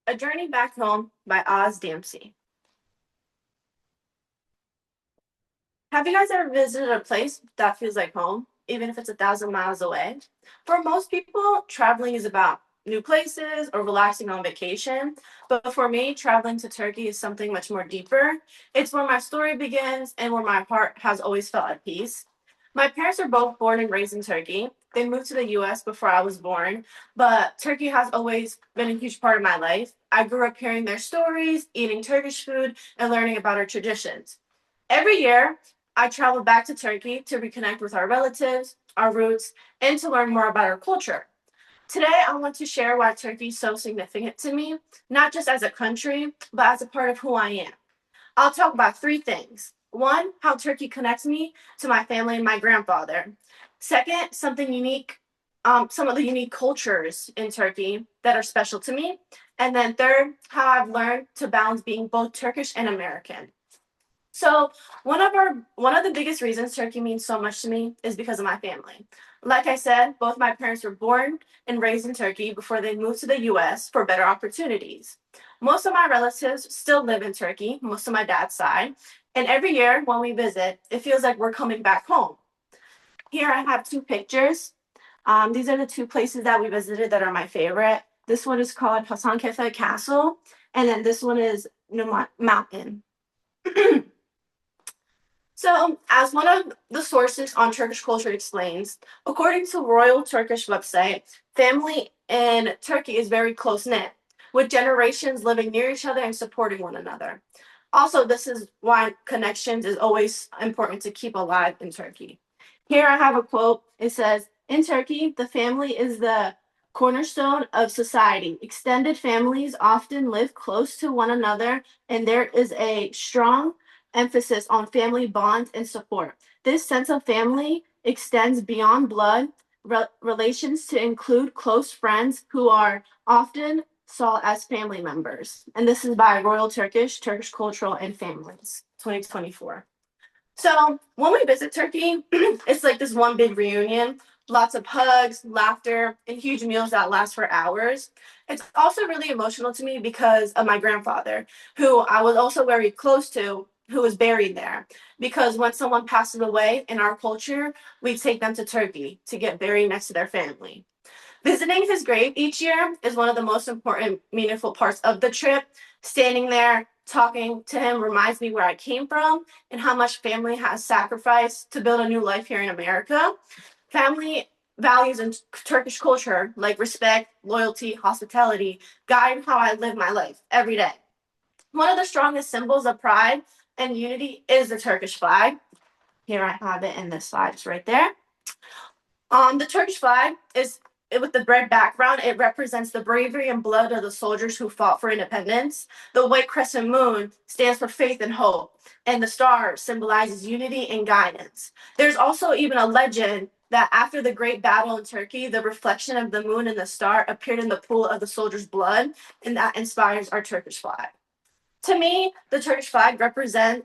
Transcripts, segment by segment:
A Journey Back Home by Damci. Have you guys ever visited a place that feels like home, even if it's 1,000 miles away? For most people, traveling is about new places or relaxing on vacation. But for me, traveling to Turkey is something much more deeper. It's where my story begins and where my heart has always felt at peace. My parents are both born and raised in Turkey. They moved to the US before I was born, but Turkey has always been a huge part of my life. I grew up hearing their stories, eating Turkish food, and learning about our traditions. Every year, I travel back to Turkey to reconnect with our relatives, our roots, and to learn more about our culture. Today, I want to share why Turkey is so significant to me, not just as a country, but as a part of who I am. I'll talk about three things. One, how Turkey connects me to my family and my grandfather. Second, some of the unique cultures in Turkey that are special to me. And then third, how I've learned to balance being both Turkish and American. So one of the biggest reasons Turkey means so much to me is because of my family. Like I said, both my parents were born and raised in Turkey before they moved to the US for better opportunities. Most of my relatives still live in Turkey, most of my dad's side, and every year when we visit, it feels like we're coming back home. Here I have two pictures. These are the two places that we visited that are my favorite. This one is called Hasankeyf Castle, and then this one is Numat Mountain. So, as one of the sources on Turkish culture explains, according to Royal Turkish website, family in Turkey is very close-knit, with generations living near each other and supporting one another. Also, this is why connections is always important to keep alive in Turkey. Here I have a quote. It says, "In Turkey, the family is the cornerstone of society. Extended families often live close to one another, and there is a strong emphasis on family bonds and support. This sense of family extends beyond blood relations to include close friends who are often saw as family members." And this is by Royal Turkish, Turkish Cultural and Families, 2024. So when we visit Turkey, it's like this one big reunion, lots of hugs, laughter, and huge meals that last for hours. It's also really emotional to me because of my grandfather, who I was also very close to, who was buried there. Because when someone passes away in our culture, we take them to Turkey to get buried next to their family. Visiting his grave each year is one of the most important, meaningful parts of the trip. Standing there, talking to him reminds me where I came from and how much family has sacrificed to build a new life here in America. Family values in Turkish culture, like respect, loyalty, hospitality, guide how I live my life every day. One of the strongest symbols of pride and unity is the Turkish flag. Here I have it in this slide, it's right there. The Turkish flag is with the red background. It represents the bravery and blood of the soldiers who fought for independence. The white crescent moon stands for faith and hope, and the star symbolizes unity and guidance. There's also even a legend that after the great battle in Turkey, the reflection of the moon and the star appeared in the pool of the soldiers' blood, and that inspires our Turkish flag. To me, the Turkish flag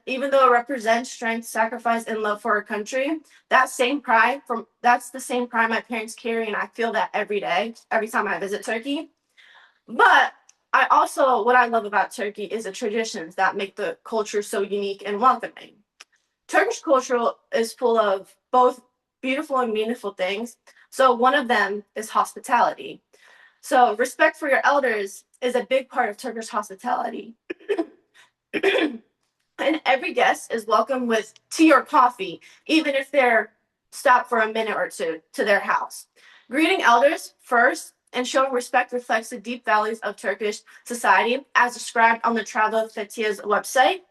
even though it represents strength, sacrifice, and love for our country, that's the same pride my parents carry, and I feel that every day, every time I visit Turkey. But what I love about Turkey is the traditions that make the culture so unique and welcoming. Turkish culture is full of both beautiful and meaningful things. So one of them is hospitality. So respect for your elders is a big part of Turkish hospitality. And every guest is welcome with tea or coffee, even if they're stopped for a minute or two to their house. Greeting elders first and showing respect reflects the deep values of Turkish society, as described on the Travel Fethiye's website.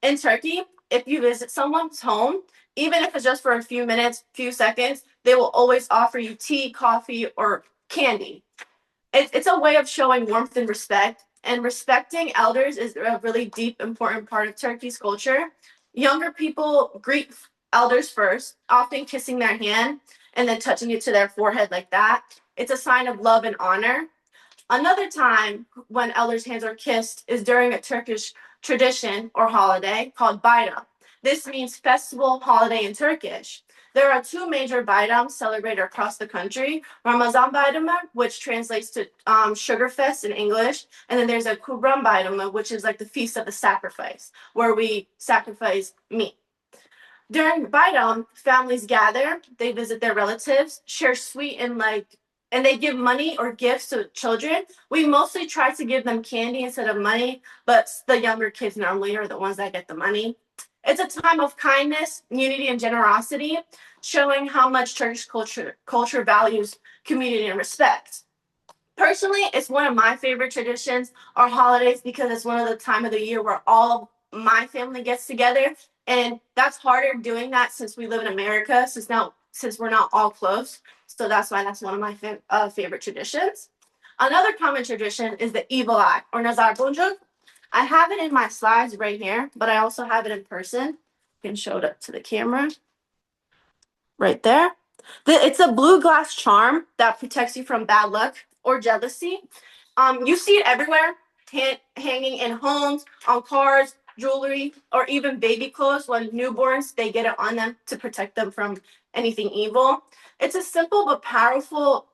In Turkey, if you visit someone's home, even if it's just for a few minutes, few seconds, they will always offer you tea, coffee, or candy. It's a way of showing warmth and respect, and respecting elders is a really deep, important part of Turkey's culture. Younger people greet elders first, often kissing their hand and then touching it to their forehead like that. It's a sign of love and honor. Another time when elders' hands are kissed is during a Turkish tradition or holiday called Bayram. This means festival, holiday in Turkish. There are two major Bayrams celebrated across the country. Ramazan Bayramı, which translates to Sugar Fest in English, and then there's a Kurban Bayramı, which is like the Feast of the Sacrifice, where we sacrifice meat. During Bayram, families gather, they visit their relatives, share sweet and they give money or gifts to children. We mostly try to give them candy instead of money, but the younger kids normally are the ones that get the money. It's a time of kindness, unity, and generosity, showing how much Turkish culture values community and respect. Personally, it's one of my favorite traditions or holidays because it's one of the time of the year where all my family gets together, and that's harder doing that since we live in America. Since we're not all close, so that's why that's one of my favorite traditions. Another common tradition is the evil eye or nazar bonjuk. I have it in my slides right here, but I also have it in person. I can show it up to the camera right there. It's a blue glass charm that protects you from bad luck or jealousy. You see it everywhere, hanging in homes, on cars, jewelry, or even baby clothes. When newborns, they get it on them to protect them from anything evil. It's a simple but powerful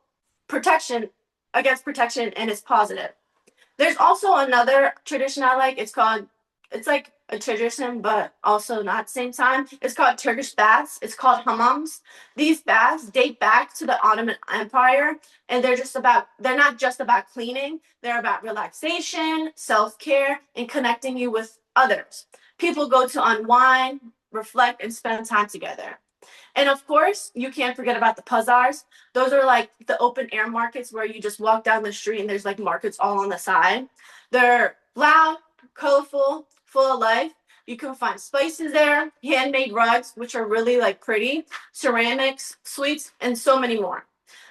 protection against protection, and it's positive. There's also another tradition I like. It's like a tradition, but also not at the same time. It's called Turkish baths. It's called hammams. These baths date back to the Ottoman Empire, and they're not just about cleaning. They're about relaxation, self-care, and connecting you with others. People go to unwind, reflect, and spend time together. And of course, you can't forget about the pazars. Those are like the open air markets where you just walk down the street and there's like markets all on the side. They're loud, colorful, full of life. You can find spices there, handmade rugs, which are really like pretty, ceramics, sweets, and so many more.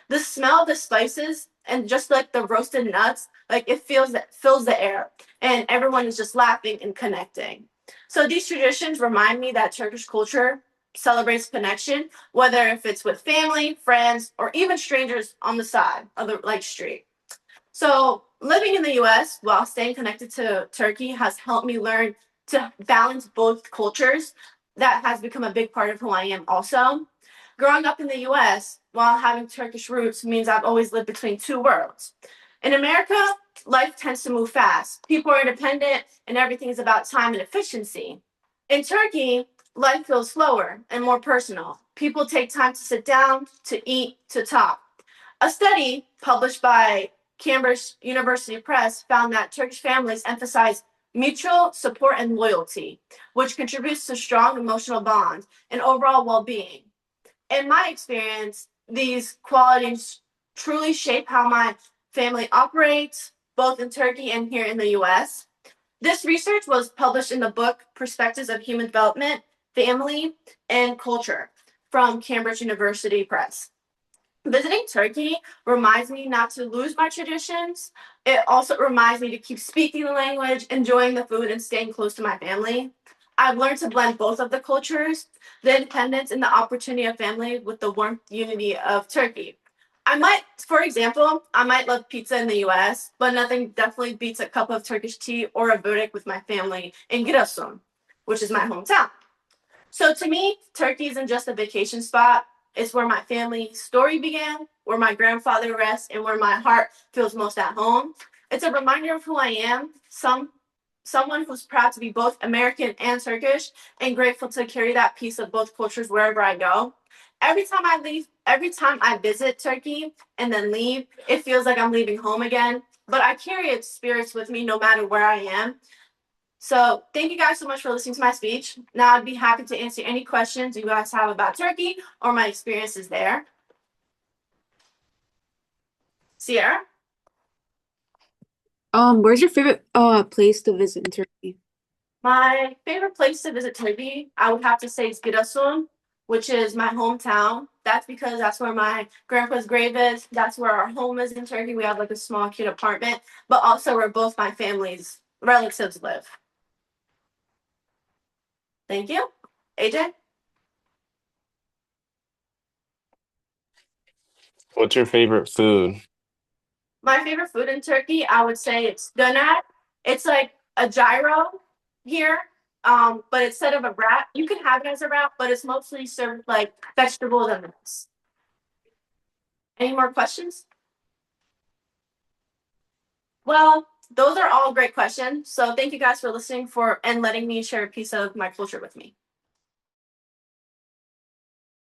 The smell of the spices and just like the roasted nuts, like it fills the air, and everyone is just laughing and connecting. So these traditions remind me that Turkish culture celebrates connection, whether if it's with family, friends, or even strangers on the side of the like street. So living in the US while staying connected to Turkey has helped me learn to balance both cultures. That has become a big part of who I am also. Growing up in the US while having Turkish roots means I've always lived between two worlds. In America, life tends to move fast. People are independent and everything is about time and efficiency. In Turkey, life feels slower and more personal. People take time to sit down, to eat, to talk. A study published by Cambridge University Press found that Turkish families emphasize mutual support and loyalty, which contributes to strong emotional bonds and overall well-being. In my experience, these qualities truly shape how my family operates, both in Turkey and here in the US. This research was published in the book Perspectives of Human Development, Family, and Culture from Cambridge University Press. Visiting Turkey reminds me not to lose my traditions. It also reminds me to keep speaking the language, enjoying the food, and staying close to my family. I've learned to blend both of the cultures, the independence and the opportunity of family with the warmth unity of Turkey. For example, I might love pizza in the US, but nothing definitely beats a cup of Turkish tea or a börek with my family in Giresun, which is my hometown. So to me, Turkey isn't just a vacation spot. It's where my family story began, where my grandfather rests, and where my heart feels most at home. It's a reminder of who I am, someone who's proud to be both American and Turkish, and grateful to carry that piece of both cultures wherever I go. Every time I visit Turkey and then leave, it feels like I'm leaving home again. But I carry its spirits with me no matter where I am. So thank you guys so much for listening to my speech. Now I'd be happy to answer any questions you guys have about Turkey or my experiences there. Sierra? Where's your favorite place to visit in Turkey? My favorite place to visit Turkey, I would have to say is Giresun, which is my hometown. That's because that's where my grandpa's grave is. That's where our home is in Turkey. We have like a small, cute apartment, but also where both my family's relatives live. Thank you. AJ? What's your favorite food? My favorite food in Turkey, I would say it's döner. It's like a gyro here. But instead of a wrap, you can have it as a wrap, but it's mostly served like vegetables and rice. Any more questions? Well, those are all great questions. So thank you guys for listening for and letting me share a piece of my culture with me.